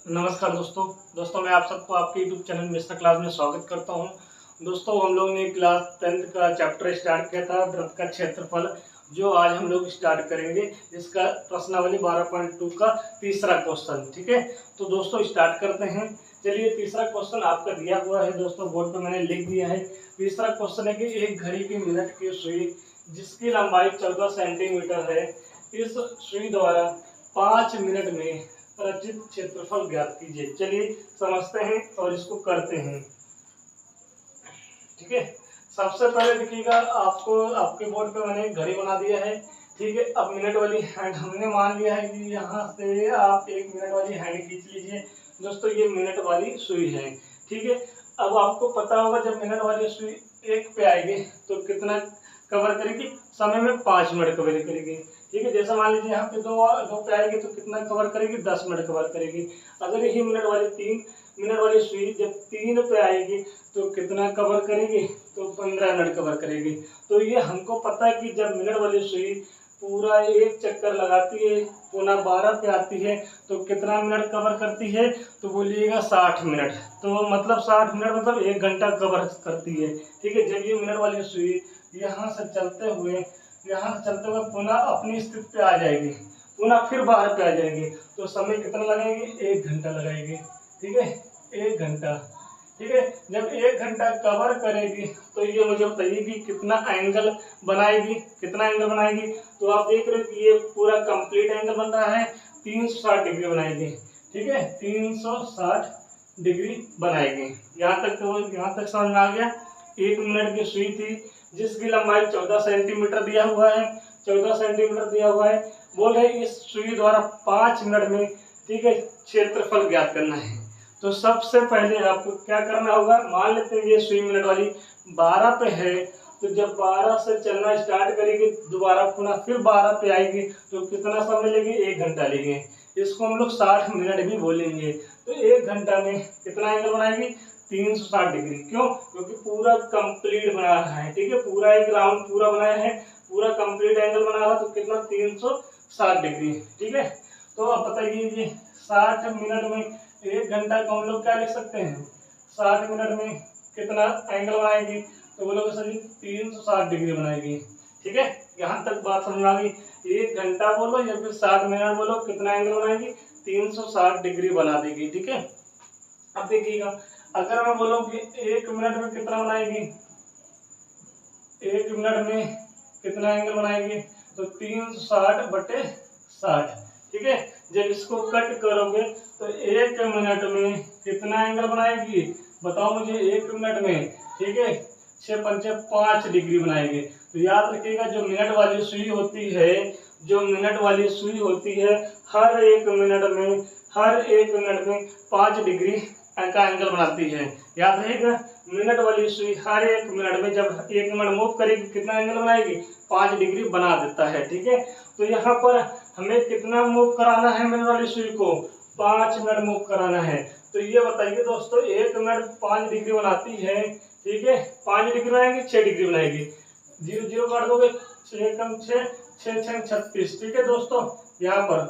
नमस्कार दोस्तों मैं आप सबको आपके यूट्यूब चैनल मिस्टर क्लास में स्वागत करता हूं। दोस्तों हम लोग ने क्लास 10th का चैप्टर स्टार्ट किया था वृत्त का क्षेत्रफल, जो आज हम लोग स्टार्ट करेंगे। इसका प्रश्नावली 12.2 का तीसरा क्वेश्चन। ठीक है, तो दोस्तों स्टार्ट करते हैं। चलिए, तीसरा क्वेश्चन आपका दिया हुआ है दोस्तों, बोर्ड पे मैंने लिख दिया है। तीसरा क्वेश्चन है कि एक घड़ी की मिनट की सुई जिसकी लंबाई 14 सेंटीमीटर है, इस सुई द्वारा 5 मिनट में रचित क्षेत्रफल ज्ञात कीजिए। चलिए समझते हैं और इसको करते हैं। ठीक है, सबसे पहले देखिएगा, आपको आपके बोर्ड पे मैंने घड़ी बना दिया है। ठीक है, अब मिनट वाली हैंड हमने मान लिया है कि यहाँ से आप 1 मिनट वाली हैंड खींच लीजिए। दोस्तों ये मिनट वाली सुई है। ठीक है, अब आपको पता होगा जब मिनट वाली सुई 1 पे आएगी तो कितना कवर करेगी, समय में 5 मिनट कवर करेगी। ठीक है, जैसे मान लीजिए यहाँ पे दो पे आएगी तो कितना कवर करेगी, 10 मिनट कवर करेगी। अगर यही मिनट वाली 3 मिनट वाली सुई जब 3 पे आएगी तो कितना कवर करेगी, तो 15 मिनट कवर करेगी। तो ये हमको पता है कि जब मिनट वाली सुई पूरा एक चक्कर लगाती है, पुनः 12 पे आती है तो कितना मिनट कवर करती है, तो बोलिएगा 60 मिनट। तो मतलब 60 मिनट मतलब 1 घंटा कवर करती है। ठीक है, जब ये मिनट वाली सुई यहाँ से चलते हुए पुनः अपनी स्थिति पे आ जाएगी, पुनः फिर 12 पे आ जाएगी, तो समय कितना लगाएगी, 1 घंटा लगाएगी। ठीक है, 1 घंटा। ठीक है, जब 1 घंटा कवर करेगी तो ये मुझे बताइए कि कितना एंगल बनाएगी, तो आप देख रहे हो कि ये पूरा कंप्लीट एंगल बन रहा है, 360 डिग्री बनाएगी। ठीक है, 360 डिग्री बनाएगी। यहाँ तक समझ में आ गया। 1 मिनट की सुई थी जिसकी लंबाई 14 सेंटीमीटर दिया हुआ है, 14 सेंटीमीटर दिया हुआ है। बोल रहे इस सुई द्वारा 5 मिनट में, ठीक है, क्षेत्रफल ज्ञात करना है। तो सबसे पहले आपको क्या करना होगा, मान लेते हैं ये सुई मिनट वाली 12 पे है, तो जब 12 से चलना स्टार्ट करेगी, दोबारा पुनः फिर 12 पे आएगी तो कितना समय लेगी, 1 घंटा लेगी। इसको हम लोग 60 मिनट भी बोलेंगे। तो 1 घंटा में कितना एंगल बनाएगी, 360 डिग्री। क्यों? क्योंकि पूरा कंप्लीट बना रहा है। ठीक है, पूरा एक राउंड पूरा बनाया है, पूरा कंप्लीट एंगल बना रहा, तो कितना, 360 डिग्री। ठीक है, तो अब बताइए ये 60 मिनट में 1 घंटा को हम लोग क्या लिख सकते हैं, 60 मिनट में कितना एंगल बनाएगी, तो बोलोगे सर 360 डिग्री बनाएगी। ठीक है, यहाँ तक बात समझ आ गई। 1 घंटा बोलो या फिर 60 मिनट बोलो, कितना एंगल बनाएगी, 360 डिग्री बना देगी। ठीक है, अब देखिएगा, अगर मैं बोलूं कि 1 मिनट में कितना बनाएगी, 1 मिनट में कितना एंगल बनाएगी, तो 360/60। ठीक है, जब इसको कट करोगे तो 1 मिनट में कितना एंगल बनाएगी, बताओ मुझे, 1 मिनट में। ठीक है, 6 पंचे 5 डिग्री बनाएगी। तो याद रखिएगा, जो मिनट वाली सुई होती है, हर एक मिनट में 5 डिग्री का एंगल बनाती है। याद रहेगा, मिनट वाली सुई हर 1 मिनट में जब 1 मिनट मूव करेगी कितना एंगल बनाएगी, 5 डिग्री बना देता है। ठीक है, तो यहाँ पर हमें कितना मूव कराना है, मिनट वाली सुई को 5 मिनट मूव कराना है। तो ये बताइए दोस्तों, 1 मिनट 5 डिग्री बनाती है। ठीक है, 5 डिग्री बनाएगी, 6 डिग्री बनाएगी, 0 0 काट दोगे, 6 कम 6, 6 6 36। ठीक है दोस्तों, यहाँ पर,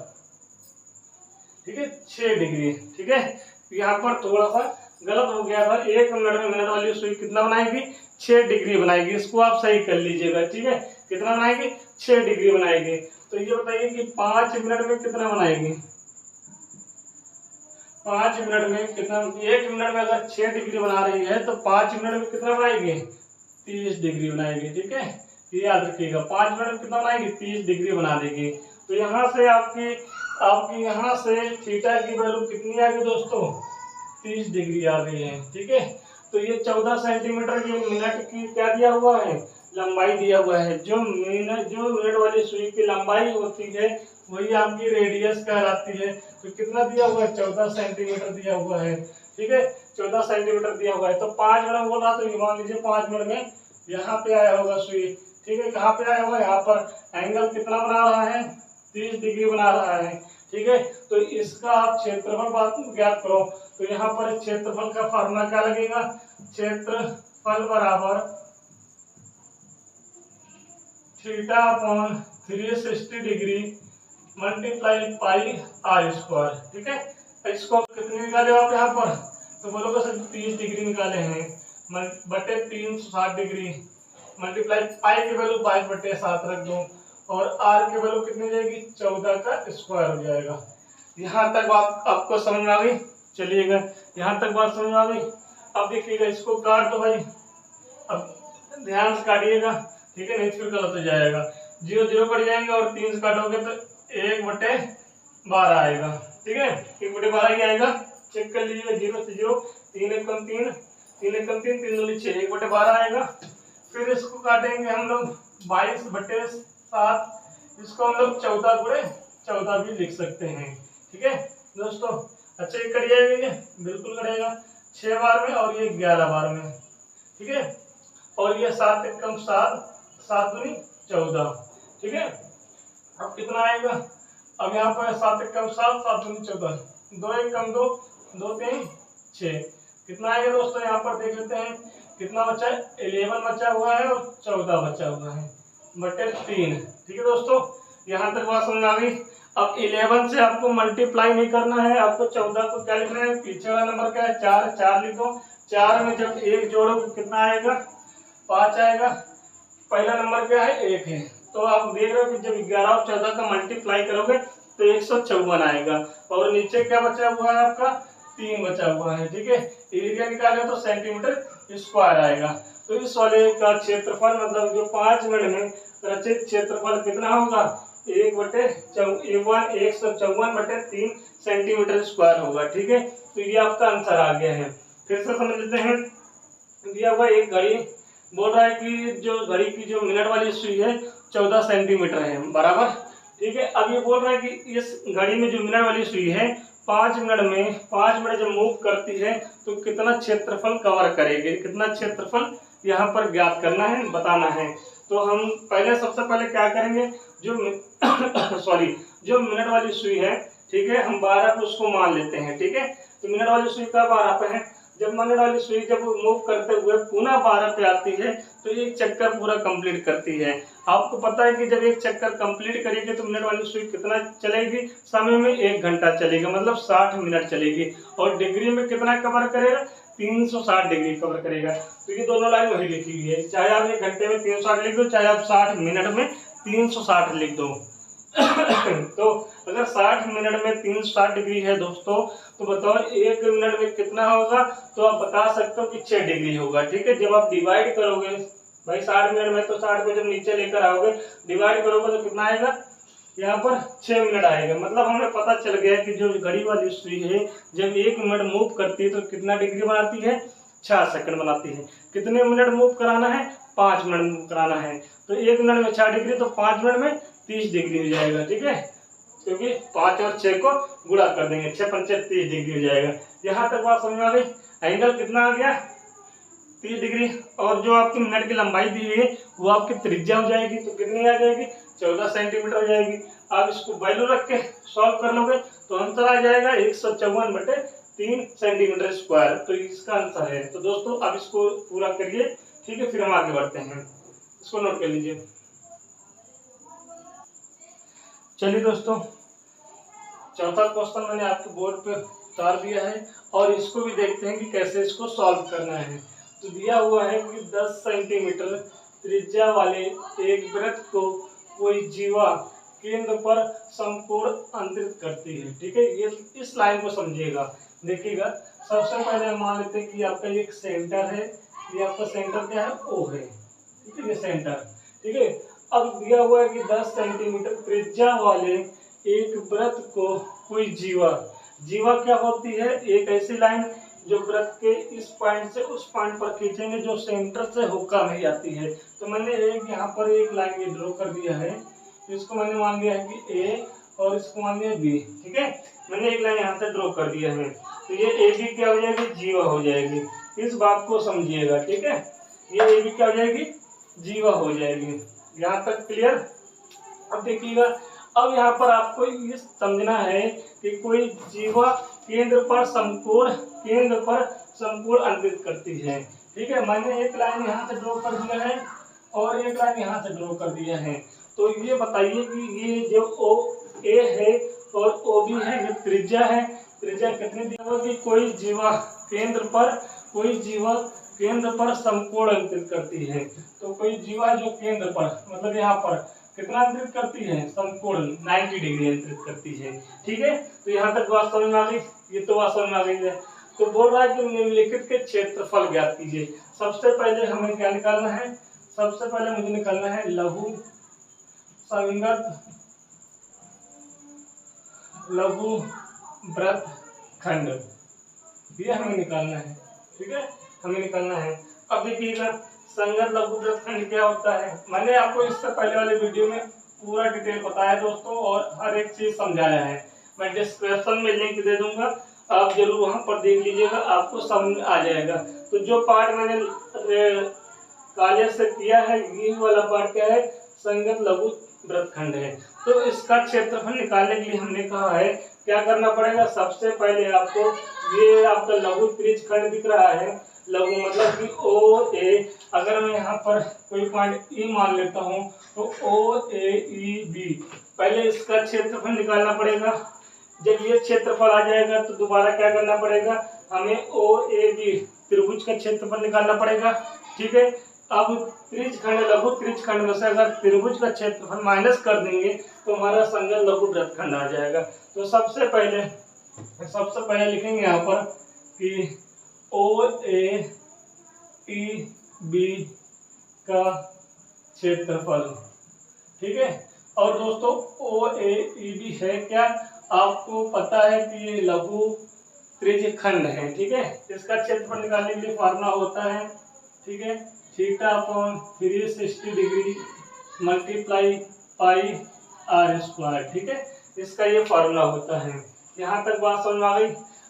ठीक है, 6 डिग्री। ठीक है, यहाँ पर थोड़ा सा गलत हो गया था। 1 मिनट में मिनट वाली सुई कितना बनाएगी, 6 डिग्री बनाएगी। इसको आप सही कर लीजिएगा। ठीक है, कितना बनाएगी, 6 डिग्री बनाएगी। तो ये बताइए कि 5 मिनट में कितना बनाएगी, 5 मिनट में कितना, 1 मिनट में अगर 6 डिग्री बना रही है तो 5 मिनट में कितना बनाएगी, 30 डिग्री बनाएगी। ठीक है, ये याद रखिएगा, 5 मिनट में कितना बनाएगी, 30 डिग्री बना देगी। तो यहाँ से आपकी आपकी यहाँ से थीटा की वैल्यू कितनी आ गई दोस्तों, 30 डिग्री आ गई है। ठीक है, तो ये 14 सेंटीमीटर की मिनट की क्या दिया हुआ है, लंबाई दिया हुआ है। जो मिनट वाली सुई की लंबाई होती है वही आपकी रेडियस कहलाती है। तो कितना दिया हुआ है, 14 सेंटीमीटर दिया हुआ है। ठीक है, 14 सेंटीमीटर दिया हुआ है। तो 5 मिनट बोल रहा, तो मान लीजिए 5 मिनट में यहाँ पे आया होगा सुई। ठीक है, कहाँ पे आया होगा, यहाँ पर। एंगल कितना बना रहा है, 30 डिग्री बना रहा है। ठीक है, तो इसका आप क्षेत्रफल ज्ञात करो। तो यहाँ पर क्षेत्रफल का फार्मूला क्या लगेगा, क्षेत्रफल बराबर थीटा अपॉन 360 डिग्री मल्टीप्लाई पाई r स्क्वायर। ठीक है, इसको कितने निकाले हो आप यहाँ पर, तो बोलोगे सर 30 डिग्री निकाले हैं, बटे 360 डिग्री मल्टीप्लाई पाई की वैल्यू 22/7 रख दो और आर की वैल्यू कितनी जाएगी 14 का स्क्वायर हो जाएगा। यहाँ तक बात आपको समझ में आ गई? चलिएगा यहाँ तक बात समझ में आ गई। अब देखिएगा इसको काट दो भाई, अब ध्यान से काटिएगा, ठीक है, नहीं फिर गलत हो जाएगा। 0 0 कट जाएंगे और 3 से काटोगे तो 1/12 आएगा, ठीक है, 1/12 ही आएगा। चेक कर लीजिएगा, 0 से 0, 3 1 कम 3, 3 1 कम 3, 3 2 6, 1/12 आएगा। फिर इसको काटेंगे हम लोग 22/7, इसको हम लोग 14/14 भी लिख सकते हैं, ठीक है दोस्तों। अच्छा ये कट जाएगा, बिल्कुल कटेगा 6 बार में और ये 11 बार में, ठीक है, और ये 7 1 कम 7, 7 दूनी 14, ठीक है। अब कितना आएगा, अब यहाँ पर 7 1 कम 7, 7 दूनी 14, 2 1 कम 2, 2 3 6, कितना आएगा दोस्तों, यहाँ पर देख लेते हैं कितना बचा है, 11 बचा हुआ है और 14 बचा हुआ है बटे 3, ठीक है दोस्तों। यहाँ तक बात समझ आ गई। अब 11 से आपको मल्टीप्लाई नहीं करना है, आपको 14 को क्या लिखना है, पीछे वाला नंबर क्या है 4, 4 लिख दो। 4 में जब 1 जोड़ो तो कितना आएगा, 5 आएगा। पहला नंबर क्या है 1 है, तो आप देख रहे हो कि जब 11 और 14 का मल्टीप्लाई करोगे तो 154 आएगा। और नीचे क्या बचा हुआ है आपका, 3 बचा हुआ है, ठीक है। एरिया निकाले तो सेंटीमीटर स्क्वायर आएगा। तो इस वाले का क्षेत्रफल मतलब जो 5 मिनट में रचित क्षेत्रफल कितना होगा, 1/154/3 सेंटीमीटर स्क्वायर होगा, ठीक है। तो ये आपका आंसर आ गया है। फिर से समझ लेते हैं। दिया हुआ एक घड़ी बोल रहा है कि जो घड़ी की जो मिनट वाली सुई है 14 सेंटीमीटर है, बराबर, ठीक है। अब ये बोल रहा है कि इस घड़ी में जो मिनट वाली सुई है 5 मिनट जब मूव करती है तो कितना क्षेत्रफल कवर करेगी, कितना क्षेत्रफल यहाँ पर ज्ञात करना है, बताना है। तो हम सबसे पहले क्या करेंगे, जो जो मिनट वाली सुई है, ठीक है, हम 12 पे उसको मान लेते हैं, ठीक है। तो मिनट वाली सुई का 12 पे है, जब मिनट वाली सुई जब मूव करते हुए पुनः 12 पे आती है तो एक चक्कर पूरा कंप्लीट करती है। आपको पता है कि जब एक चक्कर कंप्लीट करेगी तो मिनट वाली सुई कितना चलेगी, समय में 1 घंटा चलेगा, मतलब 60 मिनट चलेगी। और डिग्री में कितना कवर करेगा, 360 डिग्री कवर करेगा। तो ये दोनों लाइन वही लिखी हुई है, चाहे आप 1 घंटे में 360 लिख दो, चाहे आप 60 मिनट में 360 लिख दो। तो अगर 60 मिनट में 360 डिग्री है दोस्तों, तो बताओ 1 मिनट में कितना होगा, तो आप बता सकते हो कि 6 डिग्री होगा, ठीक है। जब आप डिवाइड करोगे भाई 60 मिनट में, तो 60 को जब नीचे लेकर आओगे डिवाइड करोगे तो कितना आएगा, यहाँ पर 6 मिनट आएगा। मतलब हमें पता चल गया कि जो घड़ी वाली सुई है जब 1 मिनट मूव करती है तो कितना डिग्री बनाती है, 6 सेकंड बनाती है। कितने मिनट मूव कराना है, 5 मिनट मूव कराना है। तो 1 मिनट में 6 डिग्री, तो 5 मिनट में 30 डिग्री हो जाएगा, ठीक है, क्योंकि 5 और 6 को गुणा कर देंगे, 6 पंचे 30 डिग्री हो जाएगा। यहाँ तक बात समझ में आ गई। एंगल कितना आ गया, 30 डिग्री। और जो आपकी मिनट की लंबाई दी हुई है वो आपकी त्रिज्या हो जाएगी, तो कितनी आ जाएगी, 14 सेंटीमीटर हो जाएगी। आप इसको वैल्यू रख के सॉल्व कर लोगे तो आंसर आ जाएगा 154/3 सेंटीमीटर स्क्वायर। तो इसका आंसर है। तो दोस्तों आप इसको पूरा करिए, ठीक है, फिर हम आगे बढ़ते हैं। इसको नोट कर लीजिए। चलिए दोस्तों, चौथा क्वेश्चन मैंने आपके बोर्ड पे उतार दिया है और इसको भी देखते हैं कि कैसे इसको सॉल्व करना है। तो दिया हुआ है कि 10 सेंटीमीटर त्रिज्या वाले एक वृत्त को कोई जीवा केंद्र पर समकोण अंतरित करती है, ठीक है। ये इस लाइन को समझिएगा, देखिएगा। सबसे पहले हम मान लेते हैं कि आपका एक सेंटर है, ये आपका सेंटर क्या है, O है, ठीक है, ये सेंटर, ठीक है। अब दिया हुआ है कि 10 सेंटीमीटर त्रिज्या वाले एक वृत्त को कोई जीवा क्या होती है, एक ऐसी लाइन जो वृत्त के इस पॉइंट से उस पॉइंट पर खींचेंगे जो सेंटर से होकर नहीं आती है। तो मैंने एक यहाँ पर एक लाइन ये ड्रॉ कर दिया है, इसको मैंने मान लिया है कि A और इसको मान लिया B, ठीक है। मैंने एक लाइन यहाँ से ड्रॉ कर दिया है, तो ये AB क्या हो जाएगी, जीवा हो जाएगी। इस बात को समझिएगा, ठीक है। ये AB क्या हो जाएगी, जीवा हो जाएगी। यहाँ तक क्लियर। अब देखिएगा, अब यहाँ पर आपको ये समझना है कि कोई जीवा केंद्र पर समकोण अंतरित करती है, ठीक है। मैंने एक लाइन यहाँ से ड्रॉ कर दिया है और एक लाइन यहाँ से ड्रॉ कर दिया है। तो ये बताइए कि ये जो OA है और OB है, ये त्रिज्या है, त्रिज्या कितनी दी होगी, कोई जीवा केंद्र पर समकोण अंकित करती है। तो कोई जीवा जो केंद्र पर मतलब यहाँ पर कितना अंतरित करती है, समकोण 90 डिग्री अंतरित करती है। ठीक है, तो यहाँ तक बात समझ में आ गई, ये तो बात समझ में आ गई है। तो बोल रहा है कि निम्नलिखित के क्षेत्रफल ज्ञात कीजिए। सबसे पहले हमें क्या निकालना है, सबसे पहले मुझे निकालना है लघु वृत्त खंड, ये हमें निकालना है। ठीक है, हमें निकालना है। अब देखिएगा संगत लघु वृत्त खंड क्या होता है, मैंने आपको इससे पहले वाले वीडियो में पूरा डिटेल बताया दोस्तों, और हर एक चीज समझाया है। मैं डिस्क्रिप्शन में लिंक दे दूंगा, आप जरूर वहां पर देख लीजिएगा, आपको समझ आ जाएगा। तो जो पार्ट मैंने काले से किया है, ये वाला पार्ट क्या है, संगत लघु वृत्तखंड है। तो इसका क्षेत्रफल निकालने के लिए हमने कहा है क्या करना पड़ेगा, सबसे पहले आपको ये आपका लघु त्रिज्य खंड दिख रहा है, लघु मतलब कि ओ ए, अगर मैं यहाँ पर कोई पॉइंट ई मान लेता हूँ तो ओ ए ई बी, पहले इसका क्षेत्रफल निकालना पड़ेगा। जब ये क्षेत्रफल आ जाएगा तो दोबारा क्या करना पड़ेगा, हमें ओ ए बी त्रिभुज का क्षेत्रफल निकालना पड़ेगा। ठीक है, अब त्रिज्य खंड लघु त्रिज्य खंड में से अगर त्रिभुज का क्षेत्रफल माइनस कर देंगे तो हमारा संगत लघु वृत्तखंड आ जाएगा। तो सबसे पहले लिखेंगे यहाँ पर कि ओ ए ई बी का क्षेत्रफल। ठीक है, और दोस्तों ओ ए ई बी है क्या, आपको पता है कि ये लघु त्रिज्य खंड है। ठीक है, इसका क्षेत्रफल निकालने के लिए फॉर्मूला होता है, ठीक है, theta upon 360 degree multiply pi r square. ठीक है, इसका ये फॉर्मूला होता है। यहाँ तक बात समझ में आ गई।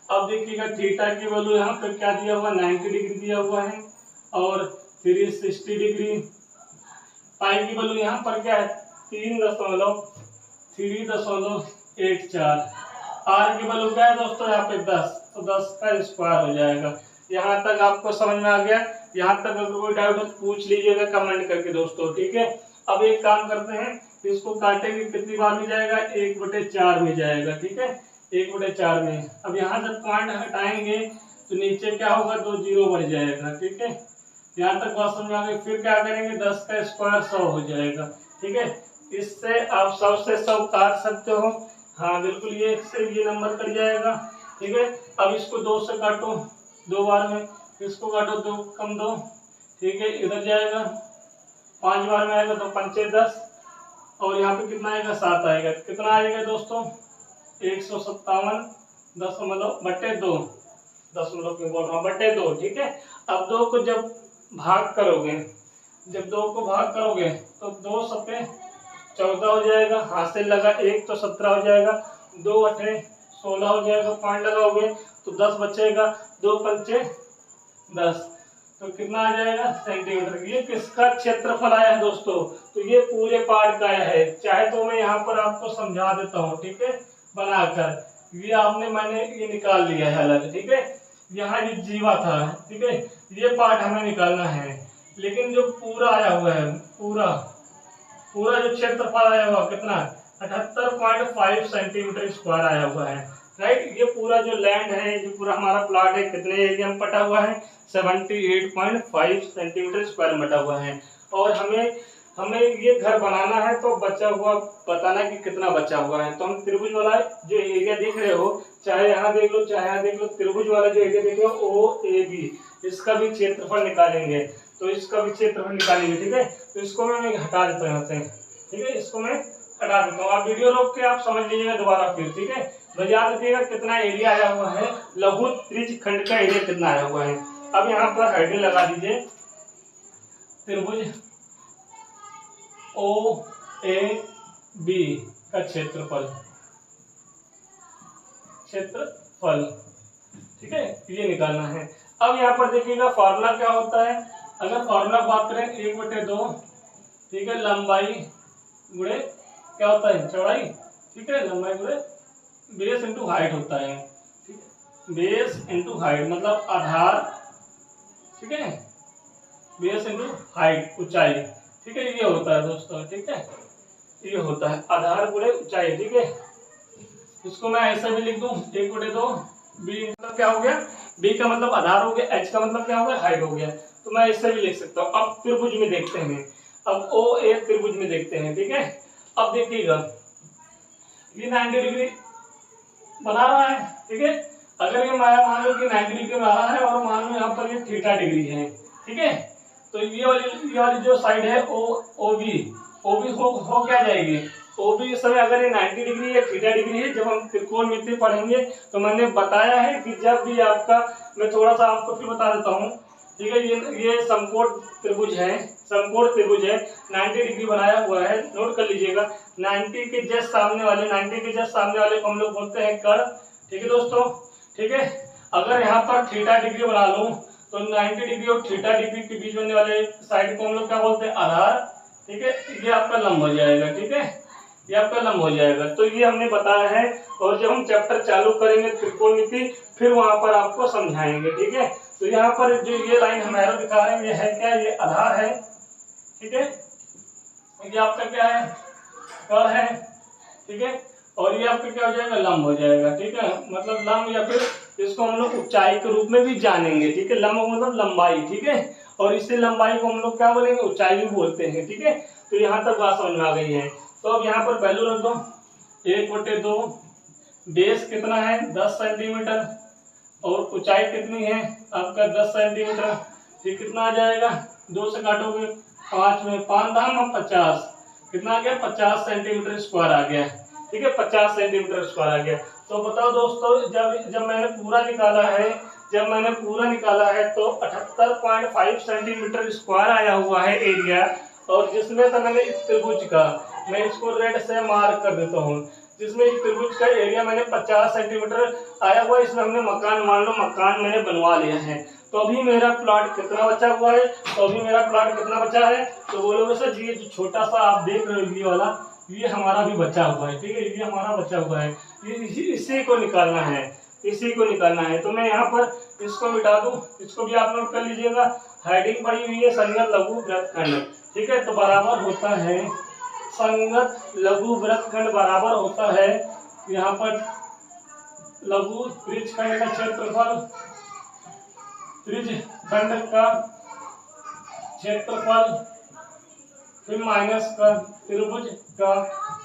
अब देखिएगा थीटा की वैल्यू यहाँ पर क्या दिया हुआ, 90 डिग्री दिया हुआ है, और 360 डिग्री, पाई की वैल्यू यहाँ पर क्या है 3.84, आर की वैल्यू क्या है दोस्तों यहाँ पे 10, तो 10 का स्क्वायर हो जाएगा। यहाँ तक आपको समझ में आ गया। यहाँ तक अगर कोई डाउट हो तो पूछ लीजिएगा कमेंट करके दोस्तों। ठीक है, अब एक काम करते हैं, इसको काटेंगे कितनी बार में जाएगा, 1/4 में जाएगा। ठीक है, 1/4 में। अब यहाँ जब पॉइंट हटाएंगे तो नीचे क्या होगा, 2 जीरो बढ़ जाएगा। ठीक है, यहाँ तक बात समझ में आ गई। फिर क्या करेंगे, 10 का स्क्वायर 100 हो जाएगा। ठीक है, इससे आप 100 से 100 काट सकते हो। हाँ बिल्कुल, ये से ये नंबर कट जाएगा। ठीक है, अब इसको 2 से काटो 2 बार में, इसको काटो 2 कम 2। ठीक है, इधर जाएगा 5 बार में आएगा तो 5 10, और यहाँ पे कितना आएगा 7 आएगा। कितना आएगा दोस्तों, 157.2, दशमलव क्यों बोल रहा हूँ, /2। ठीक है, अब 2 को जब भाग करोगे तो 2 सत्ते 14 हो जाएगा, हाथ से लगा 1 तो 17 हो जाएगा, 2 अठे 16 हो जाएगा, पॉइंट लगाओगे तो 10 बचेगा, 2 पंचे 10, तो कितना आ जाएगा सेंटीमीटर। ये किसका क्षेत्रफल आया है दोस्तों, तो ये पूरे पार्ट का आया है। चाहे तो मैं यहाँ पर आपको समझा देता हूँ, ठीक है, बनाकर। ये मैंने ये निकाल लिया है अलग। ठीक है, यहाँ ये जीवा था। ठीक है, ये पार्ट हमें निकालना है, लेकिन जो पूरा आया हुआ है, पूरा जो क्षेत्रफल आया हुआ कितना 78.5 सेंटीमीटर स्क्वायर आया हुआ है। राइट, ये पूरा जो लैंड है, जो पूरा हमारा प्लॉट है, कितने एरिया में बटा हुआ है, 78.5 सेंटीमीटर स्क्वायर में बटा हुआ है। और हमें ये घर बनाना है, तो बचा हुआ बताना कि कितना बचा हुआ है। तो हम त्रिभुज वाला जो एरिया देख रहे हो, चाहे यहाँ देख लो चाहे यहाँ देख लो, त्रिभुज वाला जो एरिया देख रहे हो ओ ए बी, इसका भी क्षेत्रफल निकालेंगे। तो इसका भी क्षेत्रफल निकालेंगे। ठीक है, तो इसको मैं हटा देता हूँ यहाँ से। ठीक है, इसको मैं हटा देता हूँ। आप वीडियो रोक के आप समझ लीजिएगा दोबारा फिर। ठीक है, बजा दीजिएगा कितना एरिया आया हुआ है, लघु त्रिज्य खंड का एरिया कितना आया हुआ है। अब यहाँ पर हेडिंग लगा दीजिए, त्रिभुज ओ ए बी का क्षेत्रफल। ठीक है, ये निकालना है। अब यहाँ पर देखिएगा फॉर्मूला क्या होता है। अगर फॉर्मूला बात करें 1/2, ठीक है, लंबाई गुणे क्या होता है, चौड़ाई। ठीक है, लंबाई गुणे बेस इंटू हाइट होता है। ठीक है, बेस इंटू हाइट मतलब आधार। ठीक है, बेस इंटू हाइट ऊंचाई। ठीक है, ये होता है दोस्तों। ठीक है, ये होता है आधार गुणे ऊंचाई। ठीक है, इसको मैं ऐसे भी लिख दूं 1/2। बी मतलब क्या हो गया, बी का मतलब आधार हो गया, एच का मतलब क्या हो गया, हाइट हो गया। तो मैं ऐसे भी लिख सकता हूँ। अब त्रिभुज में देखते हैं, अब ओ ए त्रिभुज में देखते हैं, ठीक है। अब देखिएगा ये 90 डिग्री बना रहा है, ठीक है। अगर ये मान लो कि 90 डिग्री बना रहा है और मान लो यहाँ पर ये थीटा डिग्री है, ठीक है। तो ये वाली जो साइड है ओ बी हो क्या जाएगी, ओ बी इस समय अगर ये 90 डिग्री या थीटा डिग्री है। जब हम त्रिकोणमिति पढ़ेंगे तो मैंने बताया है कि जब भी आपका, मैं थोड़ा सा आपको फिर बता देता हूँ, ठीक है। ये समकोण त्रिभुज है, समकोण त्रिभुज है, 90 डिग्री बनाया हुआ है, नोट कर लीजिएगा। 90 के जस्ट सामने वाले को हम लोग बोलते हैं कर्ण, ठीक है दोस्तों, ठीक है। अगर यहाँ पर थीटा डिग्री बना लूं तो 90 डिग्री और थीटा डिग्री के बीच बनने वाले साइड को हम लोग क्या बोलते हैं, आधार, ठीक है। ये आपका लंब हो जाएगा, ठीक है, ये आपका लंब हो जाएगा। तो ये हमने बताया है, और जब हम चैप्टर चालू करेंगे त्रिकोणमिति फिर वहां पर आपको समझाएंगे, ठीक है। तो यहाँ पर जो ये लाइन हमारा दिखा रहे हैं, ये है क्या, ये आधार है, ठीक है। ये आपका क्या है, कर्ण है, ठीक है। और ये आपका क्या हो जाएगा, लंब हो जाएगा, ठीक है। मतलब लंब, या फिर इसको हम लोग ऊंचाई के रूप में भी जानेंगे, ठीक है। लंब मतलब लंबाई, ठीक है। और इससे लंबाई को हम लोग क्या बोलेंगे, ऊंचाई भी बोलते हैं, ठीक है। तो यहाँ तक बात समझ में आ गई है। तो अब यहाँ पर वैल्यू रख दो 1/2, बेस कितना है 10 सेंटीमीटर, और ऊंचाई कितनी है आपका 10 सेंटीमीटर। फिर कितना आ जाएगा, 2 से काटोगे 5 में 5 दाम 50, कितना आ गया 50 सेंटीमीटर स्क्वायर आ गया, ठीक है। 50 सेंटीमीटर स्क्वायर आ गया। तो बताओ दोस्तों, जब मैंने पूरा निकाला है तो 78.5 सेंटीमीटर स्क्वायर आया हुआ है एरिया। और जिसमें तो मैंने इस त्रिभुज का, मैं इसको रेड से मार्क कर देता हूँ, जिसमें इस त्रिभुज का एरिया मैंने 50 सेंटीमीटर आया हुआ है। इसमें हमने मकान, मान लो मकान मैंने बनवा लिया है। तो अभी मेरा प्लॉट कितना बचा हुआ है, तो बोलोगे सर ये जो छोटा सा आप देख रहे हो ये वाला, ये हमारा भी बचा हुआ है, ठीक है, ये हमारा बचा हुआ है, इसी को निकालना है। तो मैं यहाँ पर इसको मिटा दूं, इसको भी आप नोट कर लीजिएगा। हेडिंग पड़ी हुई है संगत लघु वृत्तखंड, ठीक है। तो बराबर होता है संगत लघु वृत्तखंड, बराबर होता है यहाँ पर लघु त्रिज्यखंड का क्षेत्रफल, फिर माइनस का त्रिभुज का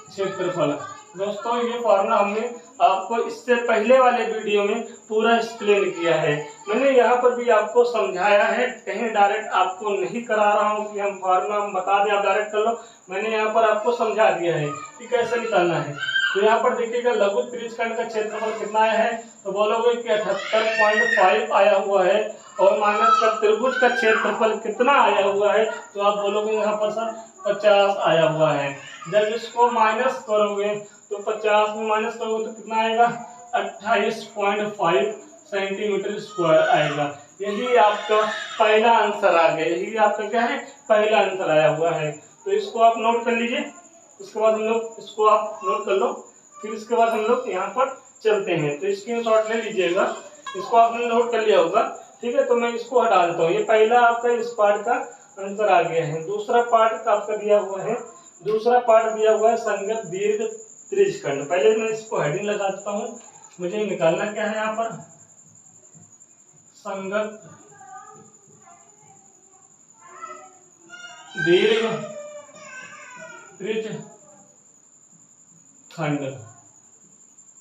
क्षेत्रफल। दोस्तों ये फॉर्मूला हमने आपको इससे पहले वाले वीडियो में पूरा एक्सप्लेन किया है। मैंने यहाँ पर भी आपको समझाया है, कहीं डायरेक्ट आपको नहीं करा रहा हूँ कि हम फॉर्मूला हम बता दें आप डायरेक्ट कर लो। मैंने यहाँ पर आपको समझा दिया है कि कैसे निकालना है। तो यहाँ पर देखिएगा लघु त्रिज्यखंड का क्षेत्रफल कितना आया है, तो बोलोगे कि 78.5 आया हुआ है, और माइनस का त्रिभुज का क्षेत्रफल कितना आया हुआ है, तो आप बोलोगे यहाँ पर सर 50 आया हुआ है। जब इसको माइनस करोगे तो 50 में माइनस करोगे तो कितना आएगा, 28.5 सेंटीमीटर स्क्वायर आएगा। यही आपका पहला आंसर आ गया, यही आपका क्या है, पहला आंसर आया हुआ है। तो इसको आप नोट कर लीजिए, उसके बाद हम लोग इसको आप नोट कर लो, फिर इसके बाद हम लोग यहाँ पर चलते हैं। तो स्क्रीनशॉट ले लीजिएगा, इसको आपने नोट कर लिया होगा, ठीक है। तो मैं इसको हटा देता हूँ, ये पहला आपका इस पार्ट का आंसर आ गया है। दूसरा पार्ट आपका दिया हुआ है संगत दीर्घ त्रिज्यखंड। पहले मैं इसको हेडिंग लगा देता हूँ, मुझे निकालना क्या है यहाँ पर, संगत दीर्घ त्रिज्यखंड,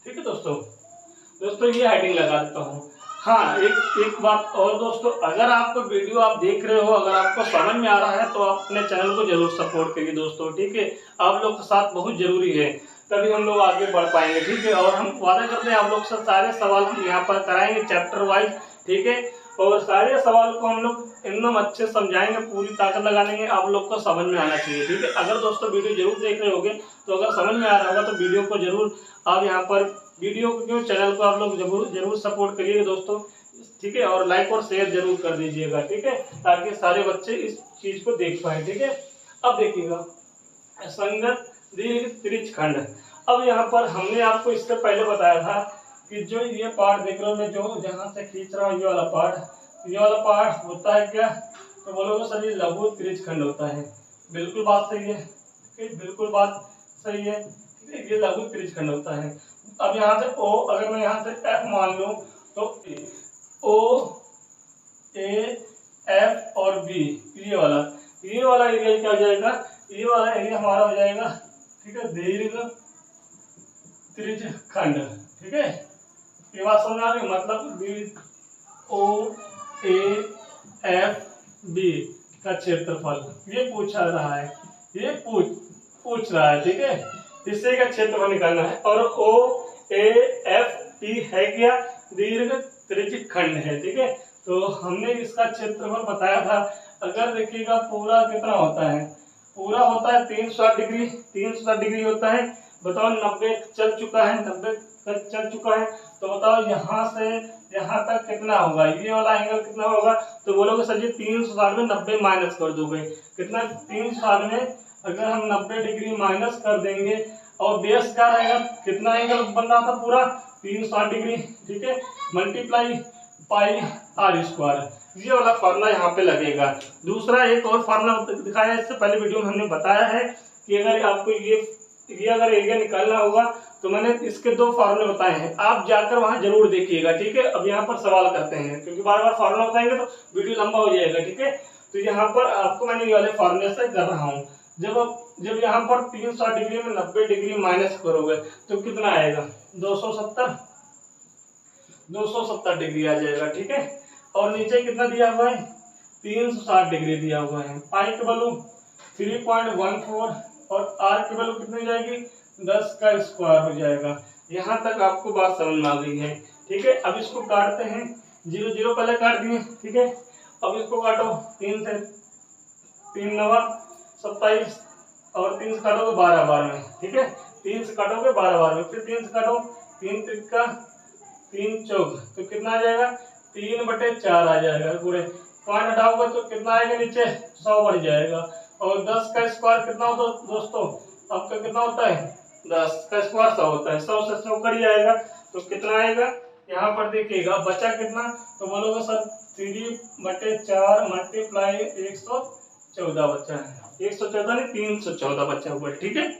ठीक है दोस्तों ये हेडिंग लगा देता हूँ। हाँ, एक बात और दोस्तों, अगर आपको वीडियो आप देख रहे हो, अगर आपको समझ में आ रहा है तो आप अपने चैनल को जरूर सपोर्ट करिए दोस्तों, ठीक है। आप लोग का साथ बहुत जरूरी है, तभी हम लोग आगे बढ़ पाएंगे, ठीक है। और हम वादा करते हैं आप लोग से सारे सवाल हम यहाँ पर कराएंगे चैप्टर वाइज, ठीक है। और सारे सवाल को हम लोग एकदम अच्छे समझाएंगे, पूरी ताकत लगा लेंगे, आप लोग को समझ में आना चाहिए, ठीक है। अगर दोस्तों वीडियो जरूर देख रहे होगे तो अगर समझ में आ रहा होगा तो वीडियो को जरूर आप यहाँ पर चैनल को आप लोग जरूर सपोर्ट करिएगा दोस्तों, ठीक है। और लाइक और शेयर जरूर कर दीजिएगा, ठीक है, ताकि सारे बच्चे इस चीज को देख पाए, ठीक है। अब देखिएगा संगत दीर्घ त्रिज्यखंड। अब यहाँ पर हमने आपको इससे पहले बताया था कि जो ये पार्ट देख रहे हो, मैं जो जहाँ से खींच रहा हूँ ये वाला पार्ट होता है क्या, तो बोलोगे सर ये लघु त्रिज्यखंड होता है। बिल्कुल बात सही है, बिल्कुल बात सही है, ये लघु त्रिज्यखंड होता है। अब यहाँ से O, अगर मैं यहाँ से F मान लूँ तो O A F और B, ये वाला एरिया क्या हो जाएगा, ये वाला एरिया हमारा हो जाएगा, ठीक है, दीर्घ त्रिज्यखंड। ठीक है, ये बात समझ आ गई, मतलब O A F B का क्षेत्रफल ये पूछा रहा है, ये पूछ रहा है। ठीक है, इससे का क्षेत्रफल निकालना है। और O A F B है क्या, दीर्घ त्रिज्यखंड है। ठीक है, तो हमने इसका क्षेत्रफल बताया था। अगर देखिएगा पूरा कितना होता है, पूरा होता है 360 डिग्री, 360 डिग्री होता है। बताओ 90 चल चुका है, 90 तक चल चुका है, तो बताओ यहाँ से यहाँ तक कितना होगा, ये वाला एंगल कितना होगा। तो बोलोगे सर जी 360 में 90 माइनस कर दोगे, कितना 360 में अगर हम 90 डिग्री माइनस कर देंगे और बेस क्या रहेगा, कितना एंगल बन रहा था पूरा 360 डिग्री। ठीक है, मल्टीप्लाई पाई आर स्क्वायर, ये वाला फार्मूला यहाँ पे लगेगा। दूसरा एक और फार्मूला दिखाया है, इससे पहले वीडियो में हमने बताया है कि अगर आपको ये अगर एरिया निकालना होगा तो मैंने इसके 2 फार्मूले बताए हैं, आप जाकर वहां जरूर देखिएगा। ठीक है, अब यहाँ पर सवाल करते हैं, क्योंकि बार बार फार्मूला बताएंगे तो वीडियो लंबा हो जाएगा। ठीक है, तो यहाँ पर आपको मैंने ये वाले फार्मूले से कर रहा हूँ। जब यहाँ पर 360 डिग्री में 90 डिग्री माइनस करोगे तो कितना आएगा, 270 डिग्री आ जाएगा। ठीक है, और नीचे कितना दिया हुआ है, 360 डिग्री दिया हुआ है। पाई की वैल्यू 3.14 और आर की वैल्यू कितनी जाएगी, 10 का स्क्वायर हो जाएगा। यहाँ तक आपको बात समझ में आ गई है। ठीक है, अब इसको काटते हैं, 0 0 पहले काट दिए। ठीक है, अब इसको काटो, 3 से 3 9 27 और 3 से काटोगे 12 बार में। ठीक है, 3 से काटोगे 12 बार में, फिर 3 से काटो, 3 त्रिका 3 चौक, तो कितना आ जाएगा, 3/4 आ जाएगा। पूरे 5 हटाओगे तो कितना आएगा, नीचे 100 बढ़ जाएगा। और 10 का स्क्वायर कितना होता है दोस्तों, आपका कितना होता है, 10 का स्क्वायर 100 होता है, 100 से 100 कट जाएगा तो कितना आएगा। यहाँ पर देखिएगा बचा कितना, तो बोलोगे सर 3/4 मल्टीप्लाई 114 बचा है, 114 नहीं 314 बचा हुआ है। ठीक है,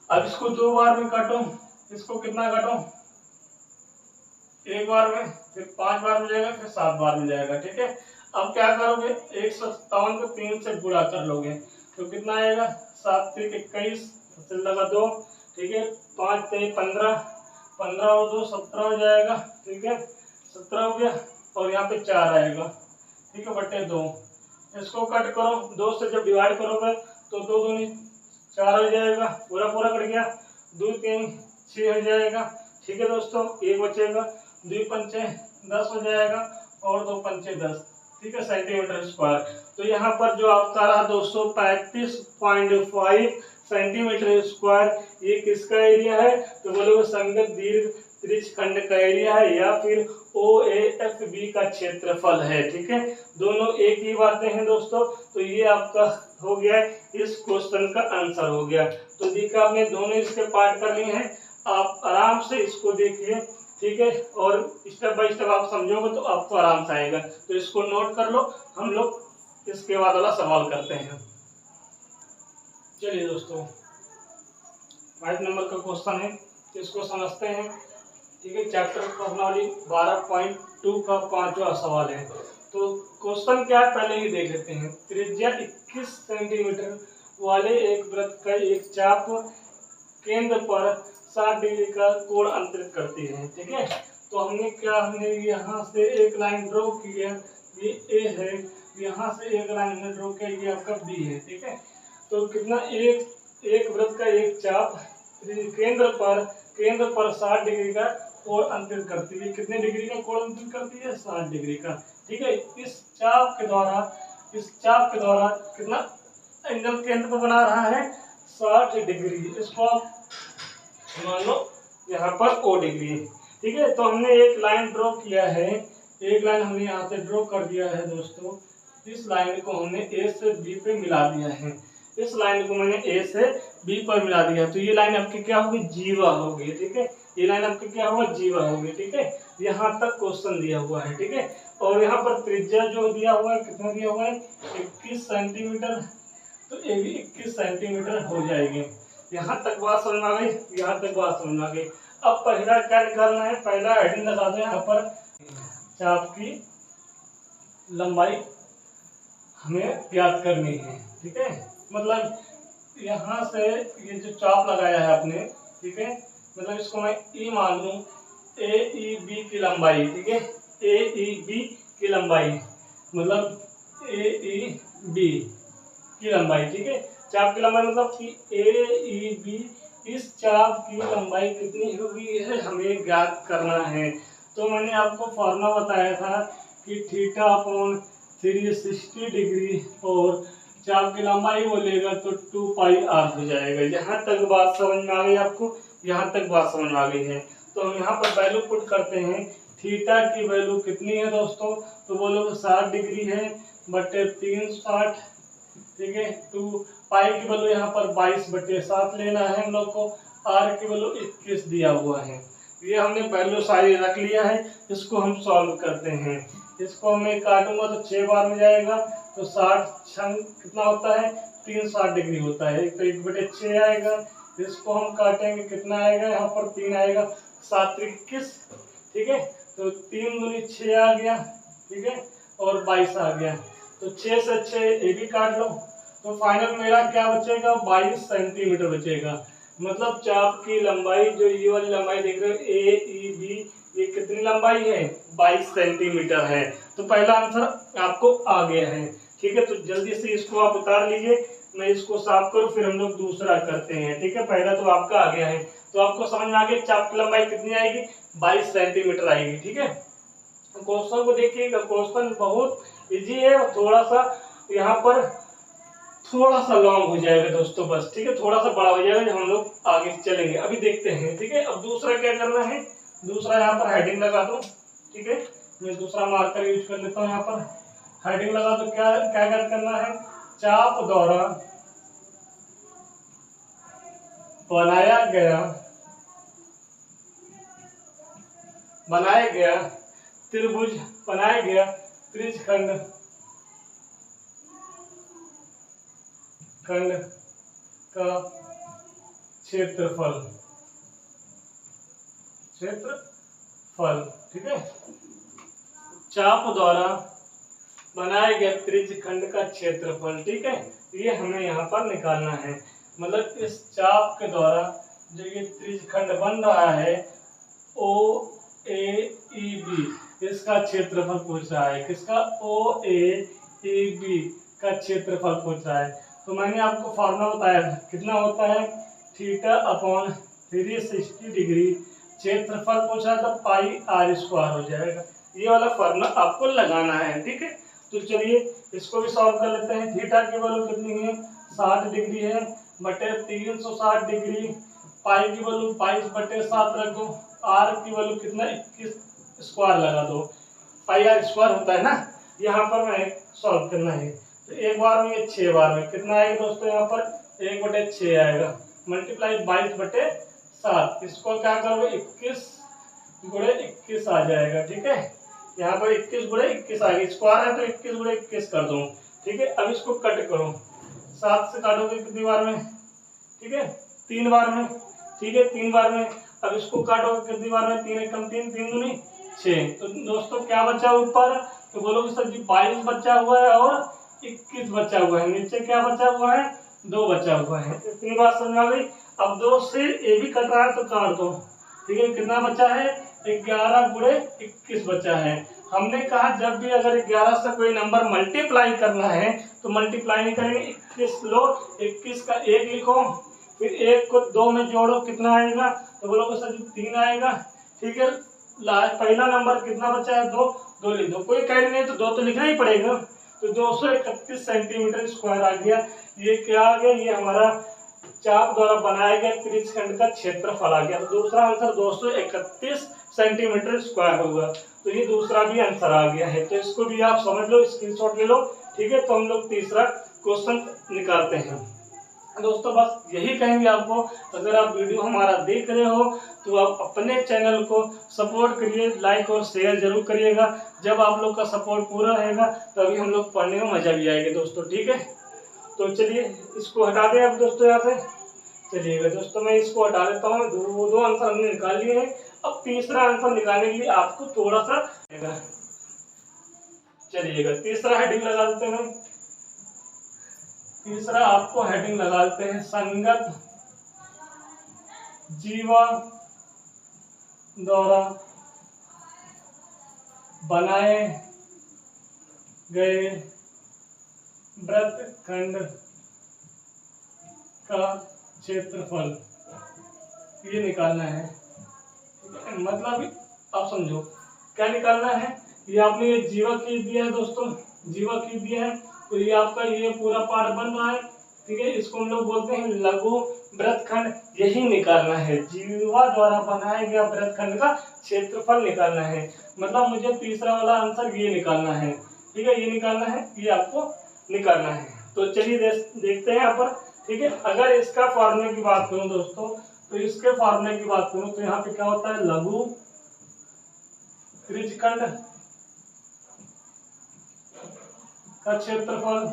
अब इसको 2 बार में काटो, इसको कितना काटो, 1 बार में, फिर 5 बार में जाएगा, फिर 7 बार में जाएगा। ठीक है, अब क्या करोगे, 157 को 3 से गुणा कर लोगे तो कितना आएगा, 7 3 21 लगा 2। ठीक है, 5 3 15, 15 और 2 17 हो जाएगा। ठीक है, 17 हो गया और यहाँ पे 4 आएगा। ठीक है, बटे 2, इसको कट करो, 2 से जब डिवाइड करोगे तो 2 दूनी 4 हो जाएगा, पूरा कट गया, 2 3 6 हो जाएगा। ठीक है दोस्तों, 1 बचेगा, 2 पंचे 10 हो जाएगा और 2 पंचे 10। ठीक है, सेंटीमीटर स्क्वायर। तो यहाँ पर जो आपका रहा 235.5 सेंटीमीटर स्क्वायर, ये किसका एरिया है, तो बोलोगे संगत दीर्घ त्रिज्यखंड का एरिया है या फिर OAFB का क्षेत्रफल है। ठीक है, दोनों एक ही बातें हैं दोस्तों। तो ये आपका हो गया, इस क्वेश्चन का आंसर हो गया। तो देखिए आपने दोनों इसके पार्ट कर लिए हैं, आप आराम से इसको देखिए। ठीक है, और स्टेप बाय स्टेप आप समझोगे तो आपको आराम से आएगा। तो इसको नोट कर लो, हम लोग इसके बाद वाला सवाल करते हैं। चलिए दोस्तों, 5 नंबर का क्वेश्चन है, इसको समझते हैं। ठीक है, चैप्टर प्रश्नावली 12.2 का 5वां सवाल है। तो क्वेश्चन क्या है पहले ही देख लेते हैं। त्रिज्या 21 सेंटीमीटर वाले एक वृत्त का एक चाप केंद्र पर 60 डिग्री का कोण अंतरित करती है। ठीक है, तो हमने यहाँ से एक लाइन ड्रॉ की है, ये ए है, यहाँ से एक लाइन हमने ड्रॉ किया, ये आपका बी है। ठीक है, तो कितना, एक वृत्त का एक चाप केंद्र पर 60 डिग्री का कोण अंतरित करती है। कितने डिग्री का कोण अंतरित करती है, 60 डिग्री का। ठीक है, इस चाप के द्वारा कितना एंगल केंद्र पर बना रहा है, 60 डिग्री। इसको आप मान लो यहाँ पर O डिग्री। ठीक है, तो हमने एक लाइन ड्रॉ किया है, एक लाइन हमने यहाँ से ड्रॉ कर दिया है दोस्तों। इस लाइन को हमने A से B पे मिला दिया है, इस लाइन को मैंने A से B पर मिला दिया, तो ये लाइन आपकी क्या होगी, जीवा होगी। ठीक है, ये लाइन आपकी क्या होगा, जीवा होगी। ठीक है, यहाँ तक क्वेश्चन दिया हुआ है। ठीक है, और यहाँ पर त्रिज्या जो दिया हुआ है, कितना दिया हुआ है, 21 सेंटीमीटर, तो ये भी 21 सेंटीमीटर हो जाएगी। यहाँ तक बात समझ में आ गई, यहाँ तक बात समझ में आ गई। अब पहला क्या निकालना है, पहला हेडिंग लगा दें यहाँ पर, चाप की लंबाई हमें ज्ञात करनी है। ठीक है, मतलब यहाँ से ये जो चाप लगाया है आपने, ठीक है, मतलब इसको मैं ई मान लूँ, ए ई बी की लंबाई। ठीक है, ए ई बी की लंबाई, मतलब ए ई बी की लंबाई। ठीक है, चाप की लंबाई मतलब कि ए ई बी, इस चाप की लंबाई कितनी होगी है हमें ज्ञात करना है। तो मैंने आपको फॉर्मूला बताया था कि थीटा अपॉन 360 डिग्री और चाप की लंबाई बोलेगा तो 2 पाई आर हो जाएगा। यहाँ तक बात समझ में आ गई आपको, यहाँ तक बात समझ में आ गई है। तो हम यहाँ पर वैल्यू पुट करते हैं। थीटा की वैल्यू कितनी है दोस्तों, तो बोलोगे 60 डिग्री है बटे 360। ठीक है, 2 पाई की वैल्यू यहाँ पर 22/7 लेना है हम लोग को। आर की वैल्यू 21 दिया हुआ है। ये हमने वैल्यू सारी रख लिया है, इसको हम सॉल्व करते हैं। इसको मैं काटूंगा तो 6 बार में जाएगा, तो 60 कितना होता है, 360 डिग्री होता है, तो 1/6 आएगा। इसको हम काटेंगे कितना आएगा, यहाँ पर 3 आएगा, 7 21। ठीक है, तो 3 दूनी 6 आ गया। ठीक है, और 22 आ गया, तो 6 से 6 ये भी काट लो, तो फाइनल मेरा क्या बचेगा, 22 सेंटीमीटर बचेगा। मतलब चाप की लंबाई, जो ये वाली लंबाई देख रहे हो ए ई बी, ये कितनी लंबाई है, 22 सेंटीमीटर है। तो पहला आंसर आपको आ गया है। ठीक है, तो जल्दी से इसको आप उतार लीजिए, मैं इसको साफ करूँ, फिर हम लोग दूसरा करते हैं। ठीक है, पहला तो आपका आ गया है, तो आपको समझ में आ गया चाप की लंबाई कितनी आएगी, 22 सेंटीमीटर आएगी। ठीक है, क्वेश्चन को देखिएगा, क्वेश्चन बहुत इजी है, थोड़ा सा यहाँ पर थोड़ा सा लॉन्ग हो जाएगा दोस्तों, बस। ठीक है, थोड़ा सा बड़ा हो जाएगा जब हम लोग आगे चलेंगे। अभी देखते हैं। ठीक है, अब दूसरा क्या करना है, दूसरा यहाँ पर हेडिंग लगा दो। ठीक है, मैं दूसरा मार्कर यूज कर लेता हूँ। यहाँ पर हेडिंग लगा दो, क्या क्या करना है, चाप द्वारा बनाया गया त्रिभुज, बनाया गया त्रिज्यखंड का क्षेत्रफल। ठीक है, चाप द्वारा बनाया गया त्रिज्यखंड का क्षेत्रफल। ठीक है, ये हमें यहाँ पर निकालना है। मतलब इस चाप के द्वारा जो ये त्रिज्यखंड बन रहा है ओ ए ई बी, इसका क्षेत्रफल पूछ रहा है। किसका, ओ ए ई बी का क्षेत्रफल पूछ रहा है। तो मैंने आपको फॉर्मूला बताया था, कितना होता है, थीटा अपॉन 360 डिग्री, क्षेत्रफल पूछा तो पाई आर स्क्वायर हो जाएगा। ये वाला फॉर्मूला आपको लगाना है। ठीक है, तो चलिए इसको भी सॉल्व कर लेते हैं। थीटा की वैल्यू कितनी है, 60 डिग्री है बटे 360 डिग्री, पाई की वैल्यू 22/7 रख दो, आर की वैल्यू कितना, 21 स्क्वायर लगा दो, पाई आर स्क्वायर होता है ना। यहाँ पर मैं सॉल्व करना है, तो एक बार में 6 बार में कितना आएगा दोस्तों, यहाँ पर 1/6 आएगा, मल्टीप्लाई 22/7, इसको क्या करोगे, 21 आ जाएगा। ठीक है, यहाँ पर 21 आ गया, स्क्वायर है तो 21 कर दो। ठीक है, अब इसको कट करो, 7 से काटोगे कितनी बार में, ठीक है, 3 बार में। ठीक है, 3 बार में। अब इसको काटोगे कितनी बार में, 3 एकम 3, 3 दूनी 6। तो दोस्तों क्या बचा ऊपर, तो बोलोगे सर जी 22 बचा हुआ है और 21 बचा हुआ है, नीचे क्या बचा हुआ है, 2 बचा हुआ है। इतनी बात समझ आ गई। अब 2 से ए भी कट रहा है तो काट दो। ठीक है, कितना बचा है, 11/21 बचा है। हमने कहा जब भी अगर 11 से कोई नंबर मल्टीप्लाई करना है तो मल्टीप्लाई नहीं करेंगे, 21 लो, 21 का 1 लिखो, फिर 1 को 2 में जोड़ो, कितना आएगा, तो बोलोगे सर जी 3 आएगा। ठीक है, पहला नंबर कितना बचा है, 2 लिख दो, कोई कैरी नहीं तो 2 तो लिखना ही पड़ेगा। तो 231 सेंटीमीटर स्क्वायर आ गया। ये क्या आ गया, ये हमारा चाप द्वारा बनाया गया त्रिज्यखंड का क्षेत्रफल आ गया। तो दूसरा आंसर 231 सेंटीमीटर स्क्वायर होगा। तो ये दूसरा भी आंसर आ गया है, तो इसको भी आप समझ लो, स्क्रीनशॉट ले लो। ठीक है, तो हम लोग तीसरा क्वेश्चन निकालते हैं। दोस्तों बस यही कहेंगे आपको, अगर आप वीडियो हमारा देख रहे हो तो आप अपने चैनल को सपोर्ट करिए, लाइक और शेयर जरूर करिएगा। जब आप लोग का सपोर्ट पूरा रहेगा तभी हम लोग पढ़ने में मजा भी आएगा दोस्तों। ठीक है, तो चलिए इसको हटा दें अब दोस्तों यहाँ से। चलिएगा दोस्तों, मैं इसको हटा देता हूँ। दो आंसर हमने निकाल लिए हैं। अब तीसरा आंसर निकालने के लिए आपको थोड़ा सा चलिएगा, तीसरा हेडिंग लगा देते हैं। तीसरा आपको हेडिंग लगा देते हैं, संगत जीवा द्वारा बनाए गए वृत्तखंड का क्षेत्रफल ये निकालना है। मतलब आप समझो क्या निकालना है। ये आपने ये जीवा खींच दिया है दोस्तों, जीवा खींच दिया है, तो ये आपका ये पूरा पार्ट बन रहा है। ठीक है, इसको हम लोग बोलते हैं लघु वृत्तखंड। यही निकालना है, जीवा द्वारा बनाया गया वृत्तखंड का क्षेत्रफल निकालना है। मतलब मुझे तीसरा वाला आंसर ये निकालना है। ठीक है, ये निकालना है, ये आपको निकालना है। तो चलिए देखते हैं यहाँ पर। ठीक है, अगर इसका फॉर्मूले की बात करूं दोस्तों, तो इसके फॉर्मूले की बात करूं तो यहाँ पे क्या होता है, लघु त्रिज्यखंड का क्षेत्रफल